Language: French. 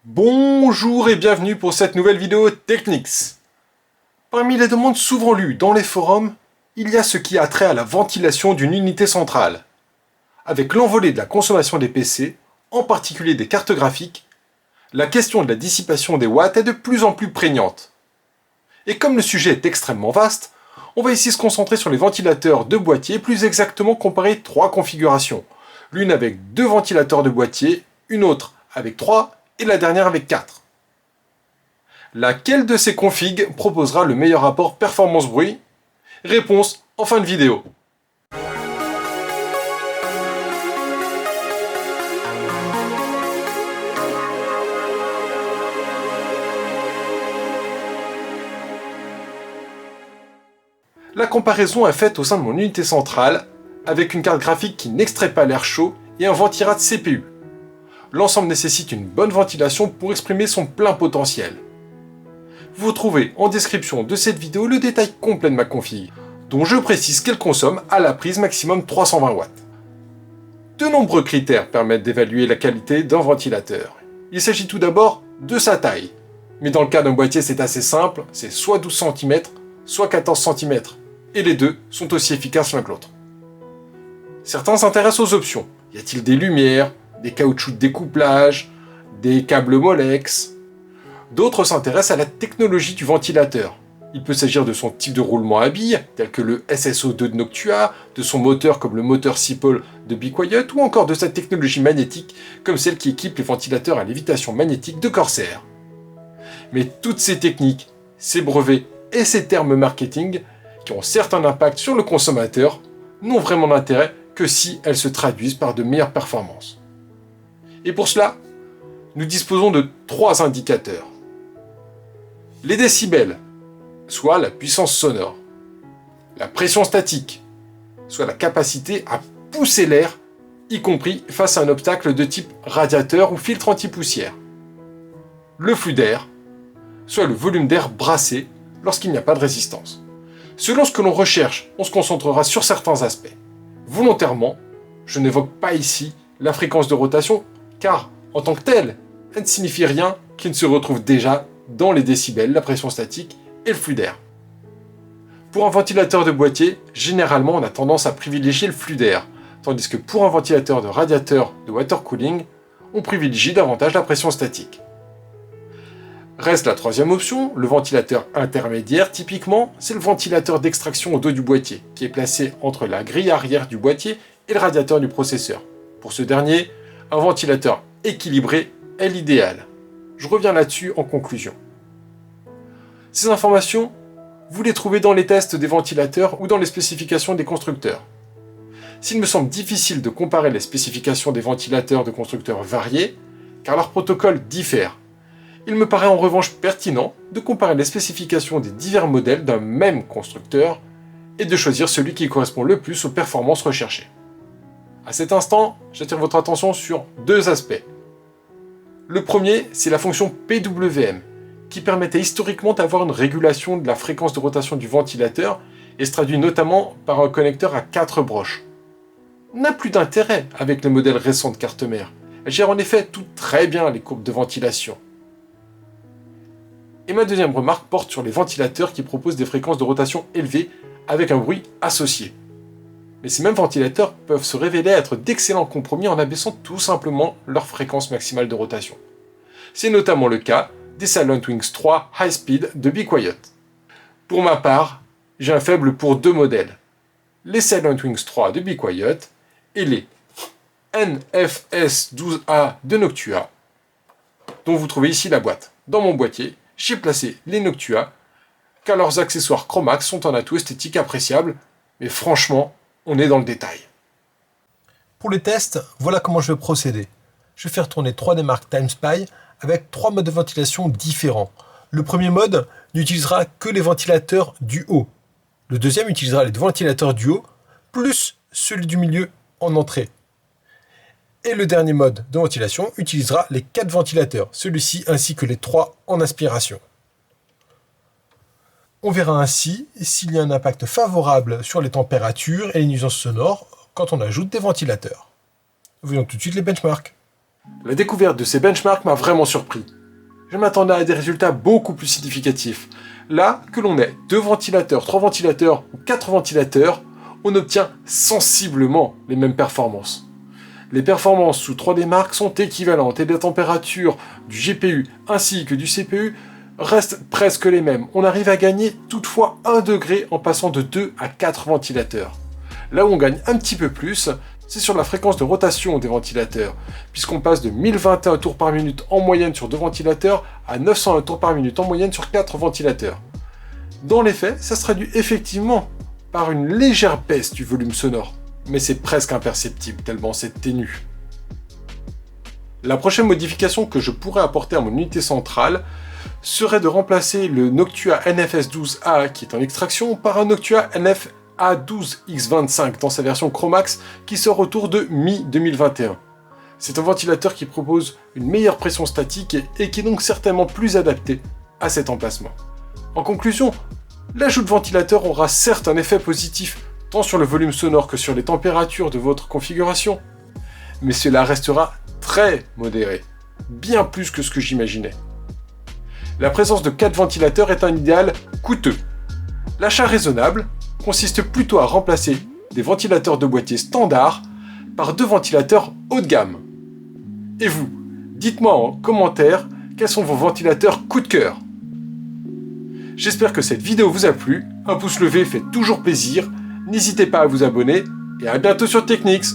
Bonjour et bienvenue pour cette nouvelle vidéo Technics. Parmi les demandes souvent lues dans les forums, il y a ce qui a trait à la ventilation d'une unité centrale. Avec l'envolée de la consommation des PC, en particulier des cartes graphiques, la question de la dissipation des watts est de plus en plus prégnante. Et comme le sujet est extrêmement vaste, on va ici se concentrer sur les ventilateurs de boîtier, plus exactement comparer trois configurations. L'une avec 2 ventilateurs de boîtier, une autre avec 3 et la dernière avec 4. Laquelle de ces configs proposera le meilleur rapport performance-bruit? Réponse en fin de vidéo. La comparaison est faite au sein de mon unité centrale, avec une carte graphique qui n'extrait pas l'air chaud et un ventirad CPU. L'ensemble nécessite une bonne ventilation pour exprimer son plein potentiel. Vous trouvez en description de cette vidéo le détail complet de ma config, dont je précise qu'elle consomme à la prise maximum 320 watts. De nombreux critères permettent d'évaluer la qualité d'un ventilateur. Il s'agit tout d'abord de sa taille. Mais dans le cas d'un boîtier, c'est assez simple, c'est soit 12 cm, soit 14 cm. Et les deux sont aussi efficaces l'un que l'autre. Certains s'intéressent aux options. Y a-t-il des lumières, des caoutchoucs de découplage, des câbles Molex? D'autres s'intéressent à la technologie du ventilateur. Il peut s'agir de son type de roulement à billes, tel que le SSO2 de Noctua, de son moteur comme le moteur Sipol de Be Quiet, ou encore de sa technologie magnétique, comme celle qui équipe les ventilateurs à lévitation magnétique de Corsair. Mais toutes ces techniques, ces brevets et ces termes marketing, qui ont certes un impact sur le consommateur, n'ont vraiment d'intérêt que si elles se traduisent par de meilleures performances. Et pour cela, nous disposons de 3 indicateurs. Les décibels, soit la puissance sonore. La pression statique, soit la capacité à pousser l'air, y compris face à un obstacle de type radiateur ou filtre anti-poussière. Le flux d'air, soit le volume d'air brassé lorsqu'il n'y a pas de résistance. Selon ce que l'on recherche, on se concentrera sur certains aspects. Volontairement, je n'évoque pas ici la fréquence de rotation, car en tant que telle, elle ne signifie rien qui ne se retrouve déjà dans les décibels, la pression statique et le flux d'air. Pour un ventilateur de boîtier, généralement on a tendance à privilégier le flux d'air, tandis que pour un ventilateur de radiateur de water cooling, on privilégie davantage la pression statique. Reste la troisième option, le ventilateur intermédiaire. Typiquement, c'est le ventilateur d'extraction au dos du boîtier, qui est placé entre la grille arrière du boîtier et le radiateur du processeur. Pour ce dernier, un ventilateur équilibré est l'idéal. Je reviens là-dessus en conclusion. Ces informations, vous les trouvez dans les tests des ventilateurs ou dans les spécifications des constructeurs. S'il me semble difficile de comparer les spécifications des ventilateurs de constructeurs variés, car leurs protocoles diffèrent, il me paraît en revanche pertinent de comparer les spécifications des divers modèles d'un même constructeur et de choisir celui qui correspond le plus aux performances recherchées. À cet instant, j'attire votre attention sur 2 aspects. Le premier, c'est la fonction PWM, qui permettait historiquement d'avoir une régulation de la fréquence de rotation du ventilateur et se traduit notamment par un connecteur à 4 broches. N'a plus d'intérêt avec les modèles récents de carte mère. Elle gère en effet tout très bien les courbes de ventilation. Et ma deuxième remarque porte sur les ventilateurs qui proposent des fréquences de rotation élevées avec un bruit associé. Mais ces mêmes ventilateurs peuvent se révéler être d'excellents compromis en abaissant tout simplement leur fréquence maximale de rotation. C'est notamment le cas des Silentwings 3 High Speed de Be Quiet. Pour ma part, j'ai un faible pour 2 modèles, les Silentwings 3 de Be Quiet et les NFS12A de Noctua, dont vous trouvez ici la boîte. Dans mon boîtier, j'ai placé les Noctua, car leurs accessoires Chromax sont un atout esthétique appréciable, mais franchement, on est dans le détail. Pour les tests, voilà comment je vais procéder. Je vais faire tourner 3 des marques TimeSpy avec 3 modes de ventilation différents. Le premier mode n'utilisera que les ventilateurs du haut. Le deuxième utilisera les ventilateurs du haut, plus celui du milieu en entrée. Et le dernier mode de ventilation utilisera les 4 ventilateurs, celui-ci ainsi que les 3 en aspiration. On verra ainsi s'il y a un impact favorable sur les températures et les nuisances sonores quand on ajoute des ventilateurs. Voyons tout de suite les benchmarks. La découverte de ces benchmarks m'a vraiment surpris. je m'attendais à des résultats beaucoup plus significatifs. Là, que l'on ait 2 ventilateurs, 3 ventilateurs ou 4 ventilateurs, on obtient sensiblement les mêmes performances. Les performances sous 3D Mark sont équivalentes et les températures du GPU ainsi que du CPU restent presque les mêmes. On arrive à gagner toutefois 1 degré en passant de 2 à 4 ventilateurs. Là où on gagne un petit peu plus, c'est sur la fréquence de rotation des ventilateurs, puisqu'on passe de 1021 tours par minute en moyenne sur 2 ventilateurs à 901 tours par minute en moyenne sur 4 ventilateurs. Dans les faits, ça se traduit effectivement par une légère baisse du volume sonore, mais c'est presque imperceptible tellement c'est ténu. La prochaine modification que je pourrais apporter à mon unité centrale serait de remplacer le Noctua NFS12A qui est en extraction par un Noctua NF-A12X25 dans sa version Chromax qui sort autour de mi-2021. C'est un ventilateur qui propose une meilleure pression statique et qui est donc certainement plus adapté à cet emplacement. En conclusion, l'ajout de ventilateur aura certes un effet positif tant sur le volume sonore que sur les températures de votre configuration, mais cela restera très modéré, bien plus que ce que j'imaginais. La présence de 4 ventilateurs est un idéal coûteux. L'achat raisonnable consiste plutôt à remplacer des ventilateurs de boîtier standard par 2 ventilateurs haut de gamme. Et vous, dites-moi en commentaire quels sont vos ventilateurs coup de cœur. J'espère que cette vidéo vous a plu, un pouce levé fait toujours plaisir, n'hésitez pas à vous abonner et à bientôt sur Technics.